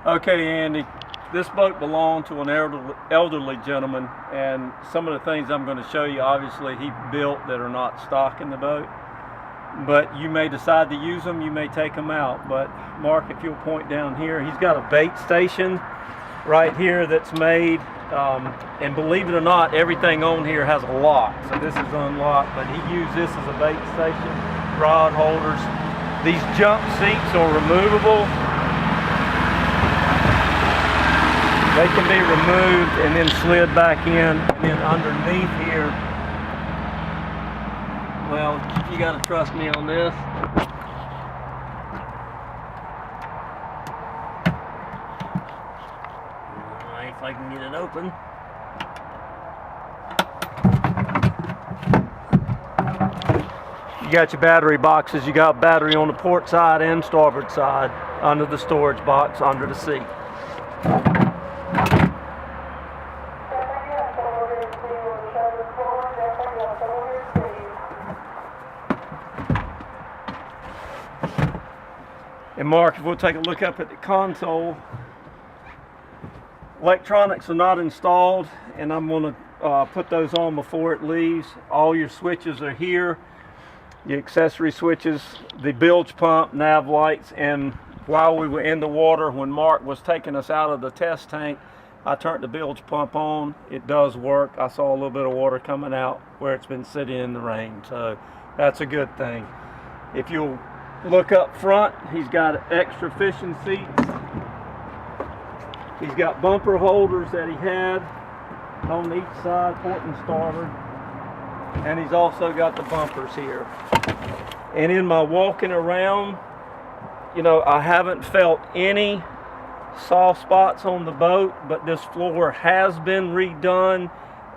Okay, Andy, this boat belonged to an elderly gentleman, and some of the things I'm going to show you, obviously, he built that are not stock in the boat. But you may decide to use them, you may take them out. But Mark, if you'll point down here, he's got a bait station right here that's made, and believe it or not, everything on here has a lock. So this is unlocked, but he used this as a bait station, rod holders. These jump seats are removable. They can be removed and then slid back in, and then underneath here, well, you got to trust me on this. All right, if I can get it open. You got your battery boxes. You got battery on the port side and starboard side under the storage box under the seat. And Mark, if we'll take a look up at the console, electronics are not installed, and I'm going to put those on before it leaves. All your switches are here, the accessory switches, the bilge pump, nav lights, and while we were in the water, when Mark was taking us out of the test tank, I turned the bilge pump on. It does work. I saw a little bit of water coming out where it's been sitting in the rain, so that's a good thing. If you'll look up front, he's got extra fishing seats. He's got bumper holders that he had on each side, port and starboard. And he's also got the bumpers here. And in my walking around, you know, I haven't felt any soft spots on the boat, but this floor has been redone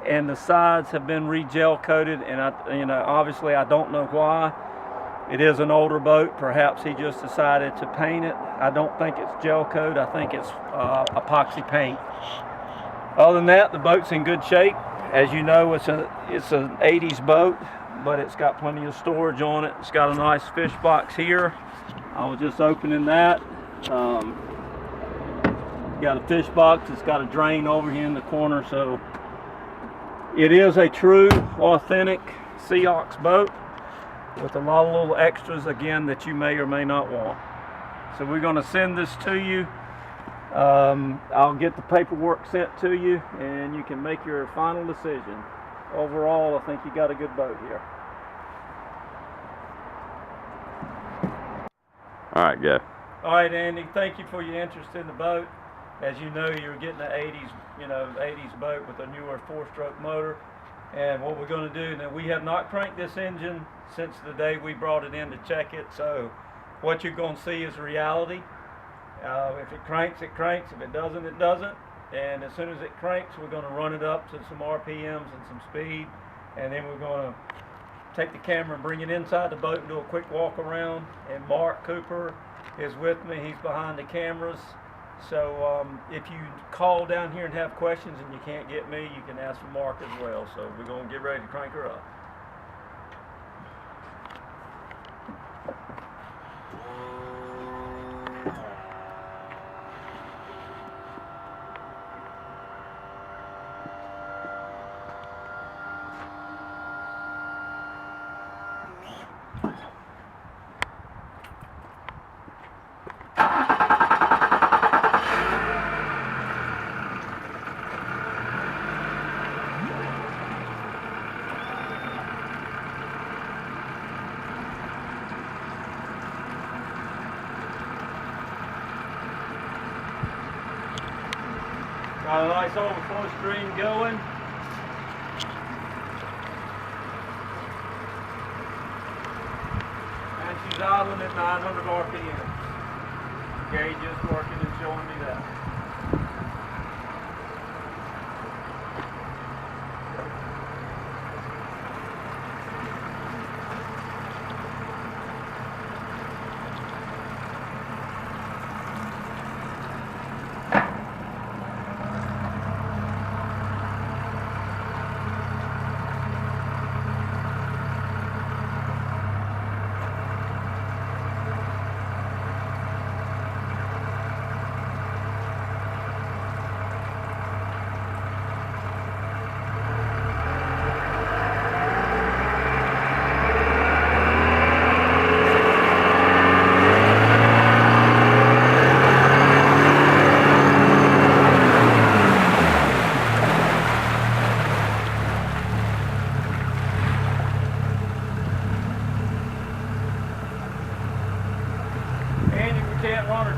and the sides have been re-gel coated, and obviously I don't know why. It is an older boat. Perhaps he just decided to paint it. I don't think it's gel coat. I think it's epoxy paint. Other than that, the boat's in good shape. As you know, it's an 80s boat, but it's got plenty of storage on it. It's got a nice fish box here. I was just opening that. Got a fish box. It's got a drain over here in the corner. So it is a true, authentic Sea Ox boat, with a lot of little extras, again, that you may or may not want. So we're going to send this to you. I'll get the paperwork sent to you, and you can make your final decision. Overall, I think you got a good boat here. All right, go. All right, Andy, thank you for your interest in the boat. As you know, you're getting an 80s boat with a newer 4-stroke motor. And what we're going to do, now, we have not cranked this engine since the day we brought it in to check it, so what you're going to see is reality. If it cranks, it cranks. If it doesn't, it doesn't. And as soon as it cranks, we're going to run it up to some RPMs and some speed, and then we're going to take the camera and bring it inside the boat and do a quick walk around. And Mark Cooper is with me. He's behind the cameras. So if you call down here and have questions and you can't get me, you can ask for Mark as well. So we're going to get ready to crank her up. Got a nice overflow stream going. And she's idling at 900 RPM. Gauge is working and showing me that.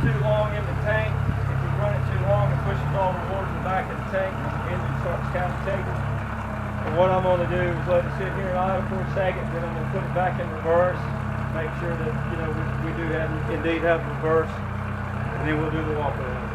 too long in the tank, if we run it too long, it pushes all the water in the back of the tank and the engine starts cavitating. And what I'm going to do is let it sit here and idle for a second, then I'm going to put it back in reverse, make sure that, you know, we do have, indeed have reverse, and then we'll do the walk around.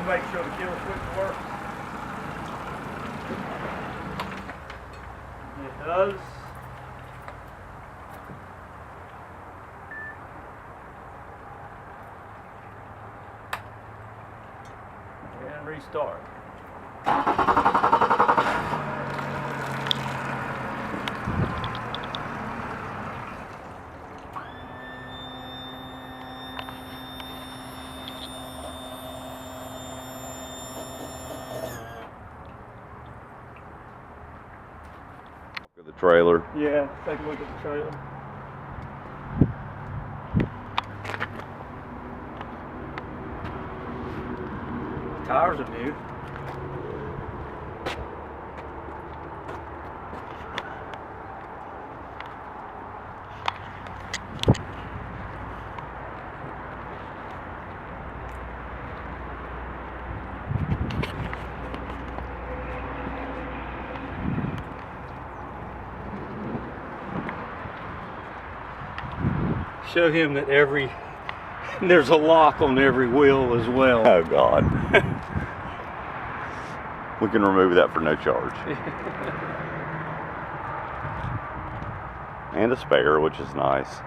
Make sure the kill switch works. It does. And restart. The trailer. Yeah, take a look at the trailer. Tires are new. Show him that there's a lock on every wheel as well. Oh God. We can remove that for no charge. And a spare, which is nice.